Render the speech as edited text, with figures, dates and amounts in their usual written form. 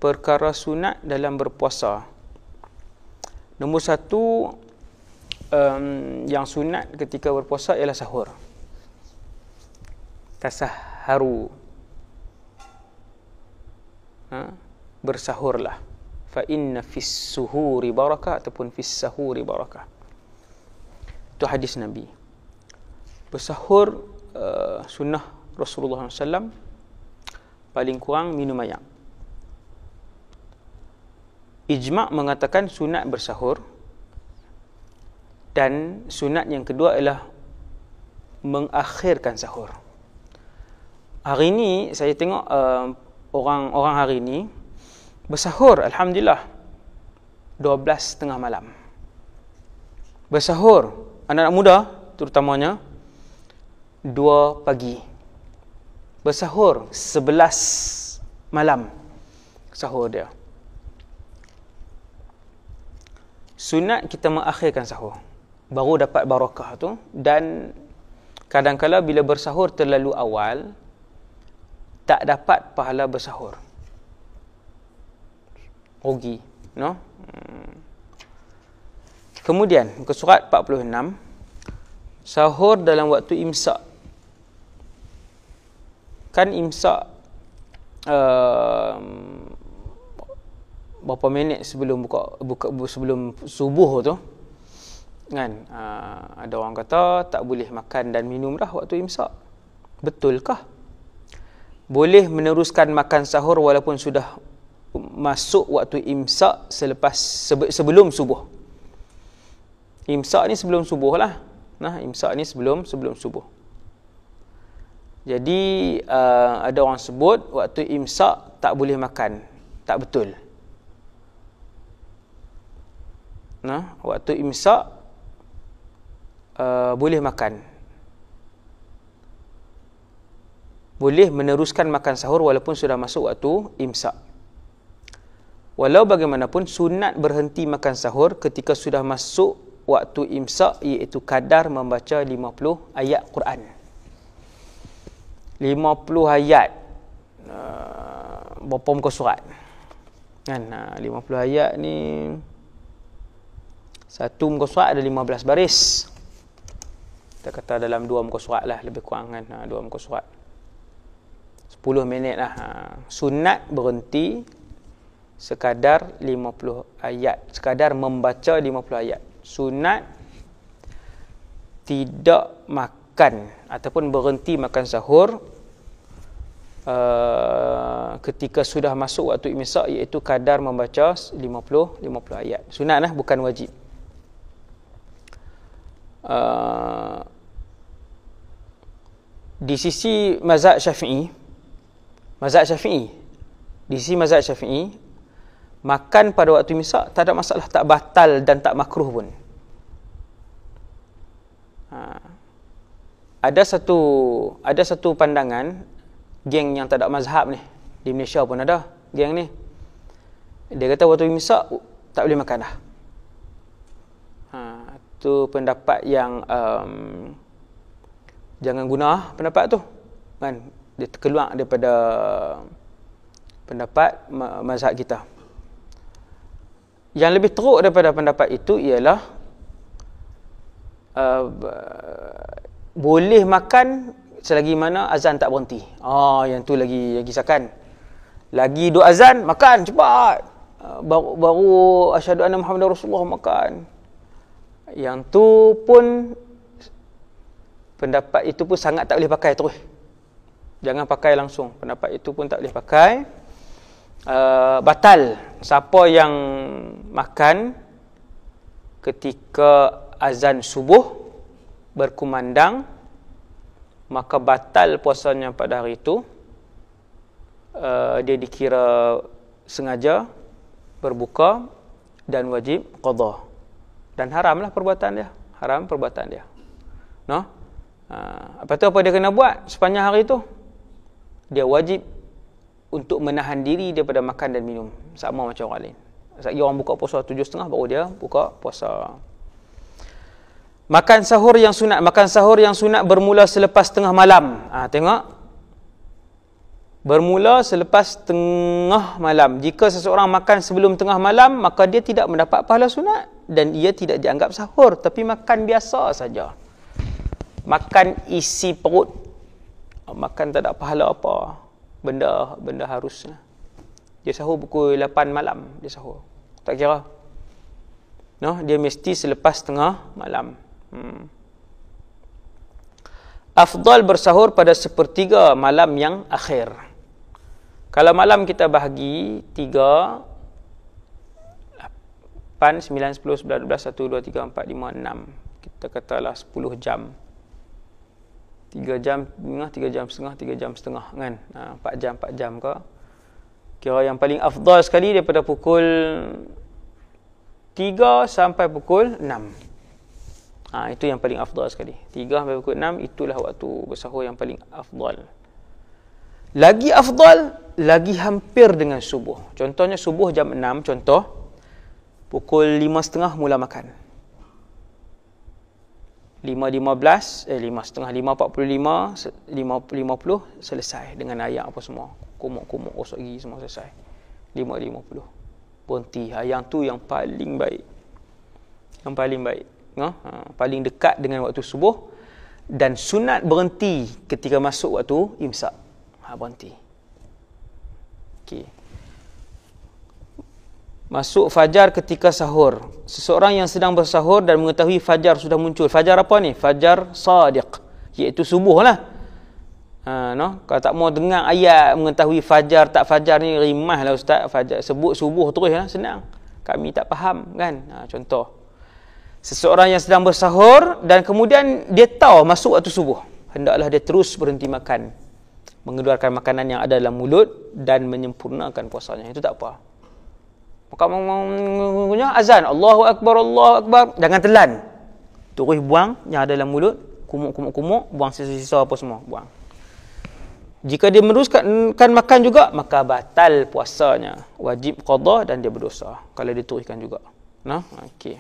perkara sunat dalam berpuasa. Nombor satu, yang sunat ketika berpuasa ialah sahur. Tasahharu. Bersahurlah. Fa inna fis suhuri barakah ataupun fis sahuri barakah. Itu hadis Nabi. Bersahur sunnah Rasulullah SAW, paling kurang minum air. Ijma' mengatakan sunat bersahur, dan sunat yang kedua ialah mengakhirkan sahur. Hari ini saya tengok orang-orang hari ini bersahur, alhamdulillah, 12:30 malam. Bersahur, anak-anak muda terutamanya, 2 pagi. Bersahur 11 malam sahur dia. Sunat kita mengakhirkan sahur, baru dapat barakah tu. Dan kadang-kala bila bersahur terlalu awal, tak dapat pahala bersahur, rugi, no? Kemudian muka surat 46, sahur dalam waktu imsak. Kan imsak berapa minit sebelum buka sebelum subuh tu kan, ada orang kata tak boleh makan dan minum dah waktu imsak. Betulkah? Boleh meneruskan makan sahur walaupun sudah masuk waktu imsak sebelum subuh. Imsak ni sebelum subuh lah. Imsak ni sebelum subuh. Jadi ada orang sebut waktu imsak tak boleh makan. Tak betul. Waktu imsak boleh makan. Boleh meneruskan makan sahur walaupun sudah masuk waktu imsak. Walau bagaimanapun, sunat berhenti makan sahur ketika sudah masuk waktu imsak, iaitu kadar membaca 50 ayat Quran. 50 ayat, berapa muka surat kan? 50 ayat ni, satu muka surat ada 15 baris. Kita kata dalam 2 muka surat lah, lebih kurang kan, 2 muka surat, 10 minit lah. Sunat berhenti sekadar 50 ayat, sekadar membaca 50 ayat. Sunat tidak makan ataupun berhenti makan sahur ketika sudah masuk waktu imsak, iaitu kadar membaca 50 ayat. Sunat lah, bukan wajib. Di sisi mazhab Syafi'i, di sisi mazhab Syafi'i, makan pada waktu imsak tak ada masalah, tak batal dan tak makruh pun. Ada satu pandangan, geng yang tak ada mazhab ni, di Malaysia pun ada geng ni. Dia kata waktu imsak tak boleh makan dah. Itu pendapat yang jangan guna pendapat tu kan. Dia terkeluar daripada pendapat mazhab kita. Yang lebih teruk daripada pendapat itu ialah boleh makan selagi mana azan tak berhenti. Yang tu lagi sakan. Lagi duk azan, makan cepat. Baru asyhadu anna Muhammadar Rasulullah, makan. Yang tu pun, pendapat itu pun sangat tak boleh pakai terus. Jangan pakai langsung. Pendapat itu pun tak boleh pakai. Batal. Siapa yang makan ketika azan subuh berkumandang, maka batal puasanya pada hari itu. Dia dikira sengaja berbuka dan wajib qada. Dan haramlah perbuatan dia. Haram perbuatan dia. Apa tu, apa dia kena buat sepanjang hari itu? Dia wajib untuk menahan diri daripada makan dan minum, sama macam orang lain. Sekali orang buka puasa 7.30 baru dia buka puasa. Makan sahur yang sunat. Makan sahur yang sunat bermula selepas tengah malam. Tengok. bermula selepas tengah malam. Jika seseorang makan sebelum tengah malam, maka dia tidak mendapat pahala sunat dan ia tidak dianggap sahur, tapi makan biasa saja. Makan isi perut. Makan tak ada pahala apa. Benda harusnya. Dia sahur pukul 8 malam, dia sahur. Tak kira. No, dia mesti selepas tengah malam. Afdal bersahur pada sepertiga malam yang akhir. Kalau malam kita bahagi 3, 8, 9, 10, 11, 12, 1, 2, 3, 4, 5, 6. Kita katalah 10 jam. 3 jam setengah, 3 jam setengah, 3 jam setengah kan. 4 jam ke. Kira yang paling afdal sekali daripada pukul 3 sampai pukul 6. Itu yang paling afdal sekali. 3 sampai pukul 6 itulah waktu bersahur yang paling afdal. Lagi afdal, lagi hampir dengan subuh. Contohnya subuh jam 6, contoh. Pukul 5.30 mula makan. 5.15, 5.30, 5.45, 5.50 selesai dengan ayak apa semua. Kumuk-kumuk, gosok gigi semua selesai. 5.50. Berhenti. Yang tu yang paling baik. Yang paling baik. Paling dekat dengan waktu subuh. Dan sunat berhenti ketika masuk waktu imsak. Berhenti. Okey. Masuk fajar ketika sahur. Seseorang yang sedang bersahur dan mengetahui fajar sudah muncul. Fajar apa ni? Fajar sadiq. Iaitu subuh lah. Kalau tak mau dengar ayat mengetahui fajar tak fajar ni, rimah lah ustaz. Fajar, sebut subuh terus lah, senang. Kami tak faham kan. Contoh. Seseorang yang sedang bersahur dan kemudian dia tahu masuk waktu subuh. Hendaklah dia terus berhenti makan. Mengeluarkan makanan yang ada dalam mulut dan menyempurnakan puasanya. Itu tak apa. Maka azan, Allahu Akbar, Allahu Akbar. Jangan telan. Terus buang yang ada dalam mulut. Kumuk-kumuk-kumuk. Buang sisa-sisa apa semua. Buang. Jika dia meneruskan makan juga, maka batal puasanya. Wajib qada dan dia berdosa. Kalau dia teruskan juga. Okey.